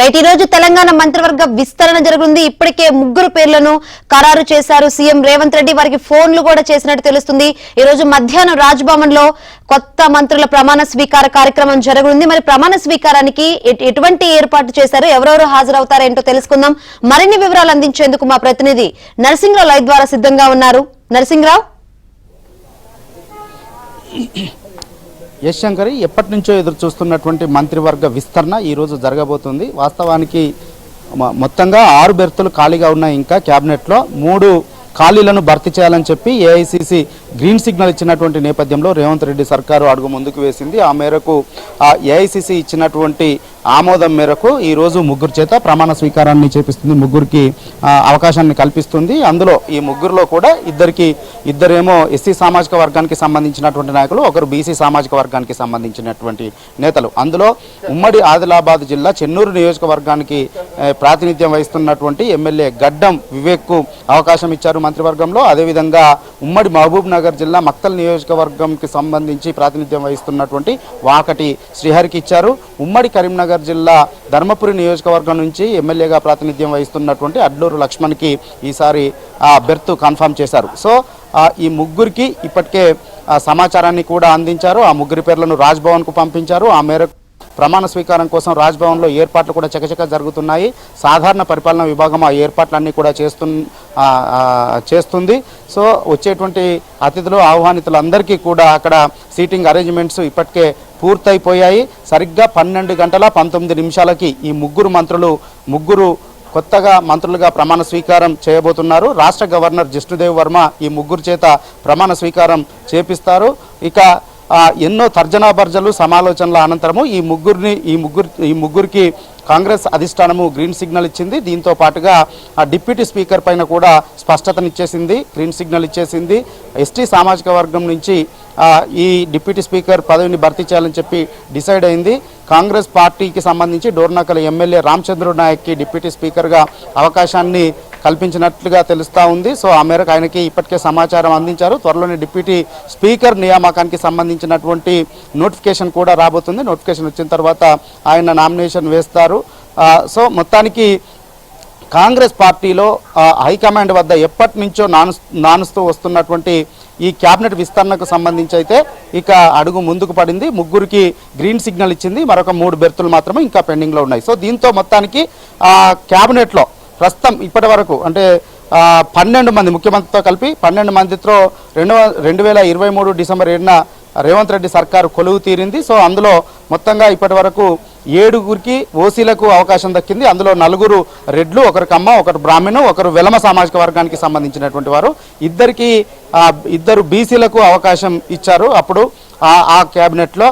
Right ఈ రోజు తెలంగాణ మంత్రివర్గ విస్తరణ జరుగుతుంది. ఇప్పటికే ముగ్గురు పేర్లను ఖరారు చేశారు సీఎం రేవంత్ రెడ్డి. వారికి ఫోన్లు కూడా చేసినట్టు తెలుస్తుంది. ఈ రోజు మధ్యాహ్నం రాజ్భవన్ లో కొత్త మంత్రుల ప్రమాణ స్వీకార కార్యక్రమం జరగనుంది. మరి ప్రమాణ స్వీకారానికి ఎటువంటి ఏర్పాటు చేశారు, ఎవరెవరు హాజరవుతారేంటో తెలుసుకుందాం. మరిన్ని వివరాలు అందించేందుకు మా ప్రతినిధి నరసింహరావు లైవ్ ద్వారా సిద్ధంగా ఉన్నారు. నరసింహరావు. యశ్శంకరి, ఎప్పటి నుంచో ఎదురు చూస్తున్నటువంటి మంత్రివర్గ విస్తరణ ఈ రోజు జరగబోతుంది. వాస్తవానికి మొత్తంగా 6 బెర్తులు ఖాళీగా ఉన్నాయి. ఇంకా క్యాబినెట్లో 3 ఖాళీలను భర్తీ చేయాలని చెప్పి ఏఐసిసి గ్రీన్ సిగ్నల్ ఇచ్చినటువంటి నేపథ్యంలో రేవంత్ రెడ్డి సర్కారు అడుగు ముందుకు వేసింది. ఆ మేరకు ఏఐసిసి ఇచ్చినటువంటి ఆమోదం మేరకు ఈరోజు ముగ్గురు చేత ప్రమాణ స్వీకారాన్ని చేపిస్తుంది. ముగ్గురికి అవకాశాన్ని కల్పిస్తుంది. అందులో ఈ ముగ్గురులో కూడా ఇద్దరేమో ఎస్సీ సామాజిక వర్గానికి సంబంధించినటువంటి నాయకులు, ఒకరు బీసీ సామాజిక వర్గానికి సంబంధించినటువంటి నేతలు. అందులో ఉమ్మడి ఆదిలాబాద్ జిల్లా చెన్నూరు నియోజకవర్గానికి ప్రాతినిధ్యం వహిస్తున్నటువంటి ఎమ్మెల్యే గడ్డం వివేక్కు అవకాశం ఇచ్చారు మంత్రివర్గంలో. అదేవిధంగా ఉమ్మడి మహబూబ్ నగర్ జిల్లా మక్తల్ నియోజకవర్గంకి సంబంధించి ప్రాతినిధ్యం వహిస్తున్నటువంటి వాకటి శ్రీహరికి ఇచ్చారు. ఉమ్మడి కరీంనగర్ జిల్లా ధర్మపురి నియోజకవర్గం నుంచి ఎమ్మెల్యేగా ప్రాతినిధ్యం వహిస్తున్నటువంటి అడ్లూరు లక్ష్మణ్కి ఈసారి బెర్త్ కన్ఫర్మ్ చేశారు. సో ఈ ముగ్గురికి ఇప్పటికే సమాచారాన్ని కూడా అందించారు. ఆ ముగ్గురి పేర్లను రాజ్భవన్కు పంపించారు. ఆ మేరకు ప్రమాణ స్వీకారం కోసం రాజ్భవన్లో ఏర్పాట్లు కూడా చకచక జరుగుతున్నాయి. సాధారణ పరిపాలనా విభాగం ఆ ఏర్పాట్లన్నీ కూడా చేస్తుంది. సో వచ్చేటువంటి అతిథులు ఆహ్వానితులందరికీ కూడా అక్కడ సీటింగ్ అరేంజ్మెంట్స్ ఇప్పటికే పూర్తయిపోయాయి. సరిగ్గా 12 గంటల 19 నిమిషాలకి ఈ ముగ్గురు కొత్తగా మంత్రులుగా ప్రమాణ స్వీకారం చేయబోతున్నారు. రాష్ట్ర గవర్నర్ జిష్ణుదేవ్ వర్మ ఈ ముగ్గురు చేత ప్రమాణ స్వీకారం చేపిస్తారు. ఇక ఎన్నో తర్జనాభర్జలు సమాలోచనల అనంతరము ఈ ముగ్గురికి కాంగ్రెస్ అధిష్టానము గ్రీన్ సిగ్నల్ ఇచ్చింది. దీంతో పాటుగా డిప్యూటీ స్పీకర్ పైన కూడా స్పష్టతనిచ్చేసింది, గ్రీన్ సిగ్నల్ ఇచ్చేసింది. ఎస్టీ సామాజిక వర్గం నుంచి ఈ డిప్యూటీ స్పీకర్ పదవిని భర్తీ చేయాలని చెప్పి డిసైడ్ అయింది. కాంగ్రెస్ పార్టీకి సంబంధించి డోర్నకల్ ఎమ్మెల్యే రామచంద్ర నాయక్కి డిప్యూటీ స్పీకర్గా అవకాశాన్ని కల్పించినట్లుగా తెలుస్తూ ఉంది. సో ఆ మేరకు ఆయనకి ఇప్పటికే సమాచారం అందించారు. త్వరలోనే డిప్యూటీ స్పీకర్ నియామకానికి సంబంధించినటువంటి నోటిఫికేషన్ కూడా రాబోతుంది. నోటిఫికేషన్ వచ్చిన తర్వాత ఆయన నామినేషన్ వేస్తారు. సో మొత్తానికి కాంగ్రెస్ పార్టీలో హైకమాండ్ వద్ద ఎప్పటి నుంచో నానుస్తూ వస్తున్నటువంటి ఈ క్యాబినెట్ విస్తరణకు సంబంధించి అయితే ఇక అడుగు ముందుకు పడింది. ముగ్గురికి గ్రీన్ సిగ్నల్ ఇచ్చింది. మరొక 3 బెర్తులు మాత్రమే ఇంకా పెండింగ్లో ఉన్నాయి. సో దీంతో మొత్తానికి క్యాబినెట్లో ప్రస్తుతం ఇప్పటి వరకు అంటే 12 మంది ముఖ్యమంత్రితో కలిపి 12 మందితో 2023 డిసెంబర్ 7న రేవంత్ రెడ్డి సర్కారు కొలువు తీరింది. సో అందులో మొత్తంగా ఇప్పటి వరకు 7గురికి ఓసీలకు అవకాశం దక్కింది. అందులో 4 రెడ్లు, ఒకరు కమ్మ, ఒకరు బ్రాహ్మణు, ఒకరు వెలమ సామాజిక వర్గానికి సంబంధించినటువంటి వారు. ఇద్దరు బీసీలకు అవకాశం ఇచ్చారు అప్పుడు ఆ క్యాబినెట్లో.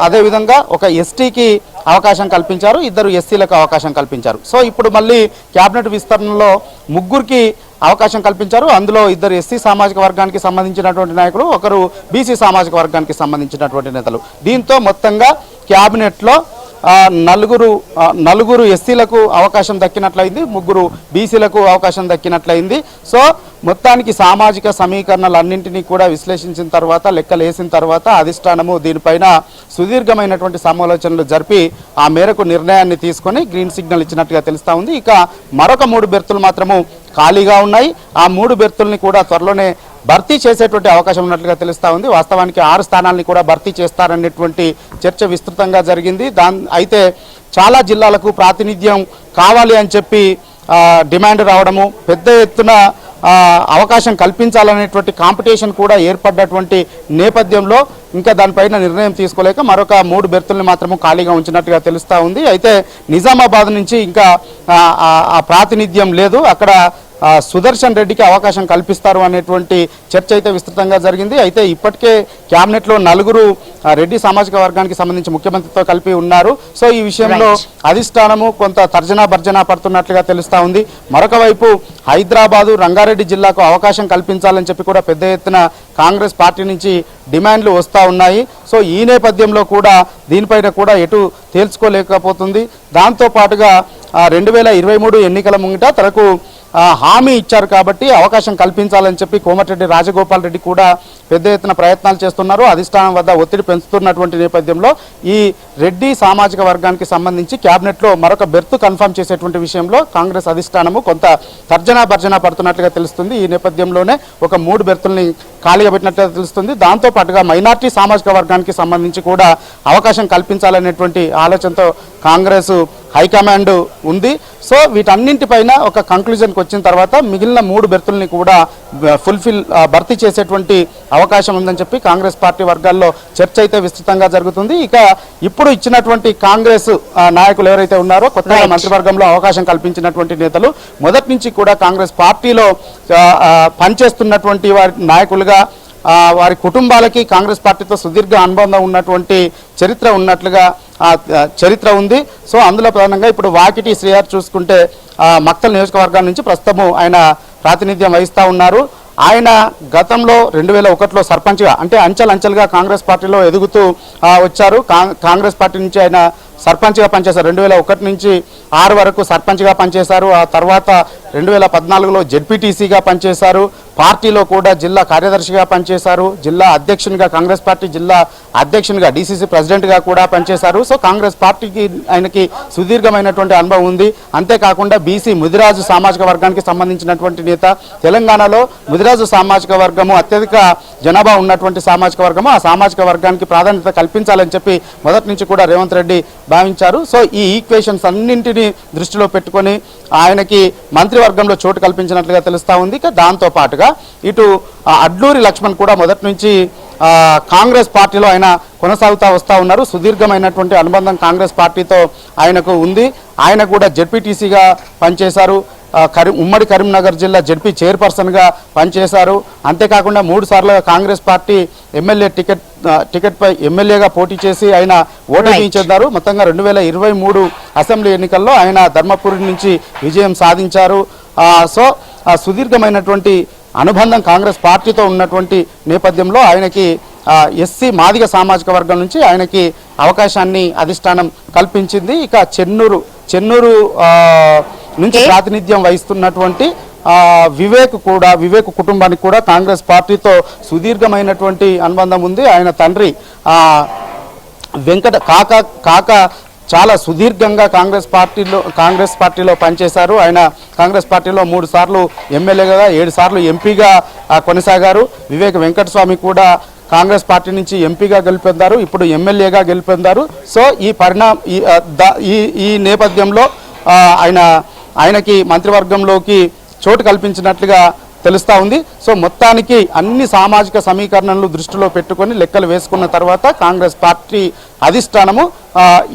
అదేవిధంగా ఒక ఎస్టీకి అవకాశం కల్పించారు, 2 ఎస్సీలకు అవకాశం కల్పించారు. సో ఇప్పుడు మళ్ళీ క్యాబినెట్ విస్తరణలో ముగ్గురికి అవకాశం కల్పించారు. అందులో 2 ఎస్సీ సామాజిక వర్గానికి సంబంధించినటువంటి నాయకులు, ఒకరు బీసీ సామాజిక వర్గానికి సంబంధించినటువంటి నేతలు. దీంతో మొత్తంగా క్యాబినెట్లో 4 ఎస్సీలకు అవకాశం దక్కినట్లయింది, 3 బీసీలకు అవకాశం దక్కినట్లయింది. సో మొత్తానికి సామాజిక సమీకరణలన్నింటినీ కూడా విశ్లేషించిన తర్వాత, లెక్కలేసిన తర్వాత అధిష్టానము దీనిపైన సుదీర్ఘమైనటువంటి సమాలోచనలు జరిపి ఆ మేరకు నిర్ణయాన్ని తీసుకొని గ్రీన్ సిగ్నల్ ఇచ్చినట్టుగా తెలుస్తూ ఉంది. ఇక మరొక 3 బెర్తులు మాత్రము ఖాళీగా ఉన్నాయి. ఆ 3 బెర్తుల్ని కూడా త్వరలోనే భర్తీ చేసేటువంటి అవకాశం ఉన్నట్లుగా తెలుస్తూ ఉంది. వాస్తవానికి 6 స్థానాలని కూడా భర్తీ చేస్తారనేటువంటి చర్చ విస్తృతంగా జరిగింది. అయితే చాలా జిల్లాలకు ప్రాతినిధ్యం కావాలి అని చెప్పి డిమాండ్ రావడము, పెద్ద ఎత్తున అవకాశం కల్పించాలనేటువంటి కాంపిటీషన్ కూడా ఏర్పడ్డటువంటి నేపథ్యంలో ఇంకా దానిపైన నిర్ణయం తీసుకోలేక మరొక 3 బెర్తుల్ని మాత్రము ఖాళీగా ఉంచినట్టుగా తెలుస్తూ ఉంది. అయితే నిజామాబాద్ నుంచి ఇంకా ఆ ప్రాతినిధ్యం లేదు, అక్కడ సుదర్శన్ రెడ్డికి అవకాశం కల్పిస్తారు అనేటువంటి చర్చ అయితే విస్తృతంగా జరిగింది. అయితే ఇప్పటికే క్యాబినెట్లో 4 రెడ్డి సామాజిక వర్గానికి సంబంధించి ముఖ్యమంత్రితో కలిపి ఉన్నారు. సో ఈ విషయంలో అధిష్టానము కొంత తర్జనా పడుతున్నట్లుగా తెలుస్తూ ఉంది. మరొక వైపు హైదరాబాదు, రంగారెడ్డి జిల్లాకు అవకాశం కల్పించాలని చెప్పి కూడా పెద్ద ఎత్తున కాంగ్రెస్ పార్టీ నుంచి డిమాండ్లు వస్తూ ఉన్నాయి. సో ఈ నేపథ్యంలో కూడా దీనిపైన కూడా ఎటు తేల్చుకోలేకపోతుంది. దాంతోపాటుగా 2023 ఎన్నికల ముంగిట తనకు హామీ ఇచ్చారు కాబట్టి అవకాశం కల్పించాలని చెప్పి కోమటిరెడ్డి రాజగోపాల్ రెడ్డి కూడా పెద్ద ఎత్తున ప్రయత్నాలు చేస్తున్నారు. అధిష్టానం వద్ద ఒత్తిడి పెంచుతున్నటువంటి నేపథ్యంలో ఈ రెడ్డి సామాజిక వర్గానికి సంబంధించి క్యాబినెట్లో మరొక బెర్త్ కన్ఫర్మ్ చేసేటువంటి విషయంలో కాంగ్రెస్ అధిష్టానము కొంత తర్జనా భర్జన పడుతున్నట్లుగా తెలుస్తుంది. ఈ నేపథ్యంలోనే ఒక 3 బెర్తుల్ని ఖాళీగా పెట్టినట్లుగా తెలుస్తుంది. దాంతోపాటుగా మైనార్టీ సామాజిక వర్గానికి సంబంధించి కూడా అవకాశం కల్పించాలనేటువంటి ఆలోచనతో కాంగ్రెస్ హైకమాండ్ ఉంది. సో వీటన్నింటిపైన ఒక కంక్లూజన్కి వచ్చిన తర్వాత మిగిలిన 3 బెర్తుల్ని కూడా భర్తీ చేసేటువంటి అవకాశం ఉందని చెప్పి కాంగ్రెస్ పార్టీ వర్గాల్లో చర్చ అయితే విస్తృతంగా జరుగుతుంది. ఇక ఇప్పుడు ఇచ్చినటువంటి కాంగ్రెస్ నాయకులు ఎవరైతే ఉన్నారో కొత్తగా మంత్రివర్గంలో అవకాశం కల్పించినటువంటి నేతలు మొదటి నుంచి కూడా కాంగ్రెస్ పార్టీలో పనిచేస్తున్నటువంటి వారి నాయకులుగా వారి కుటుంబాలకి కాంగ్రెస్ పార్టీతో సుదీర్ఘ అనుబంధం ఉన్నటువంటి చరిత్ర ఉంది. సో అందులో ప్రధానంగా ఇప్పుడు వాకిటి శ్రీహర్ చూసుకుంటే మక్తల్ నియోజకవర్గం నుంచి ప్రస్తుతము ఆయన ప్రాతినిధ్యం వహిస్తూ ఉన్నారు. ఆయన గతంలో 2001లో సర్పంచ్గా అంటే అంచెలంచెలుగా కాంగ్రెస్ పార్టీలో ఎదుగుతూ వచ్చారు. కాంగ్రెస్ పార్టీ నుంచి ఆయన సర్పంచ్గా పనిచేశారు. 2001 నుంచి 6 వరకు సర్పంచ్గా పనిచేశారు. ఆ తర్వాత 2014లో జెడ్పీటీసీగా పనిచేశారు. పార్టీలో కూడా జిల్లా కార్యదర్శిగా పనిచేశారు. జిల్లా అధ్యక్షునిగా కాంగ్రెస్ పార్టీ జిల్లా అధ్యక్షునిగా డీసీసీ ప్రెసిడెంట్గా కూడా పనిచేశారు. సో కాంగ్రెస్ పార్టీకి ఆయనకి సుదీర్ఘమైనటువంటి అనుభవం ఉంది. అంతేకాకుండా బీసీ ముదిరాజు సామాజిక వర్గానికి సంబంధించినటువంటి నేత. తెలంగాణలో ముదిరాజు సామాజిక వర్గము అత్యధిక జనాభా ఉన్నటువంటి సామాజిక వర్గము. ఆ సామాజిక వర్గానికి ప్రాధాన్యత కల్పించాలని చెప్పి మొదటి నుంచి కూడా రేవంత్ రెడ్డి భావించారు. సో ఈ ఈక్వేషన్స్ అన్నింటినీ దృష్టిలో పెట్టుకొని ఆయనకి మంత్రివర్గంలో చోటు కల్పించినట్లుగా తెలుస్తూ ఉంది. ఇక దాంతో పాటుగా ఇటు అడ్లూరి లక్ష్మణ్ కూడా మొదటి నుంచి కాంగ్రెస్ పార్టీలో ఆయన కొనసాగుతూ వస్తూ ఉన్నారు. సుదీర్ఘమైనటువంటి అనుబంధం కాంగ్రెస్ పార్టీతో ఆయనకు ఉంది. ఆయన కూడా జెడ్పీటీసీగా పనిచేశారు. ఉమ్మడి కరీంనగర్ జిల్లా జెడ్పీ చైర్పర్సన్గా పనిచేశారు. అంతేకాకుండా 3 సార్లుగా కాంగ్రెస్ పార్టీ ఎమ్మెల్యే టికెట్పై ఎమ్మెల్యేగా పోటీ చేసి ఆయన ఓటమి చెందారు. మొత్తంగా 2023 అసెంబ్లీ ఎన్నికల్లో ఆయన ధర్మపురి నుంచి విజయం సాధించారు. సో సుదీర్ఘమైనటువంటి అనుబంధం కాంగ్రెస్ పార్టీతో ఉన్నటువంటి నేపథ్యంలో ఆయనకి ఎస్సీ మాదిగ సామాజిక వర్గం నుంచి ఆయనకి అవకాశాన్ని అధిష్టానం కల్పించింది. ఇక చెన్నూరు నుంచి ప్రాతినిధ్యం వహిస్తున్నటువంటి వివేక్ కుటుంబానికి కూడా కాంగ్రెస్ పార్టీతో సుదీర్ఘమైనటువంటి అనుబంధం ఉంది. ఆయన తండ్రి వెంకట కాక చాలా సుదీర్ఘంగా కాంగ్రెస్ పార్టీలో పనిచేశారు. ఆయన కాంగ్రెస్ పార్టీలో 3 సార్లు ఎమ్మెల్యేగా 7 సార్లు ఎంపీగా కొనసాగారు. వెంకటస్వామి కూడా కాంగ్రెస్ పార్టీ నుంచి ఎంపీగా గెలుపొందారు. ఇప్పుడు ఎమ్మెల్యేగా గెలుపొందారు. సో ఈ నేపథ్యంలో ఆయనకి మంత్రివర్గంలోకి చోటు కల్పించినట్లుగా తెలుస్తూ ఉంది. సో మొత్తానికి అన్ని సామాజిక సమీకరణలు దృష్టిలో పెట్టుకొని లెక్కలు వేసుకున్న తర్వాత కాంగ్రెస్ పార్టీ అధిష్టానము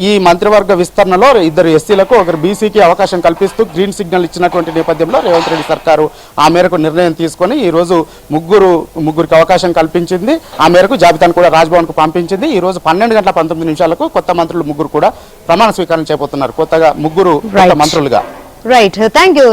ఈ మంత్రివర్గ విస్తరణలో 2 ఎస్సీలకు 1 బీసీకి అవకాశం కల్పిస్తూ గ్రీన్ సిగ్నల్ ఇచ్చినటువంటి నేపథ్యంలో రేవంత్ రెడ్డి సర్కారు ఆ మేరకు నిర్ణయం తీసుకొని ఈరోజు ముగ్గురికి అవకాశం కల్పించింది. ఆ మేరకు జాబితాను కూడా రాజ్భవన్కు పంపించింది. ఈరోజు 12:19 కొత్త మంత్రులు 3 కూడా ప్రమాణ స్వీకారం చేయబోతున్నారు. కొత్తగా 3 మంత్రులుగా. Right, thank you.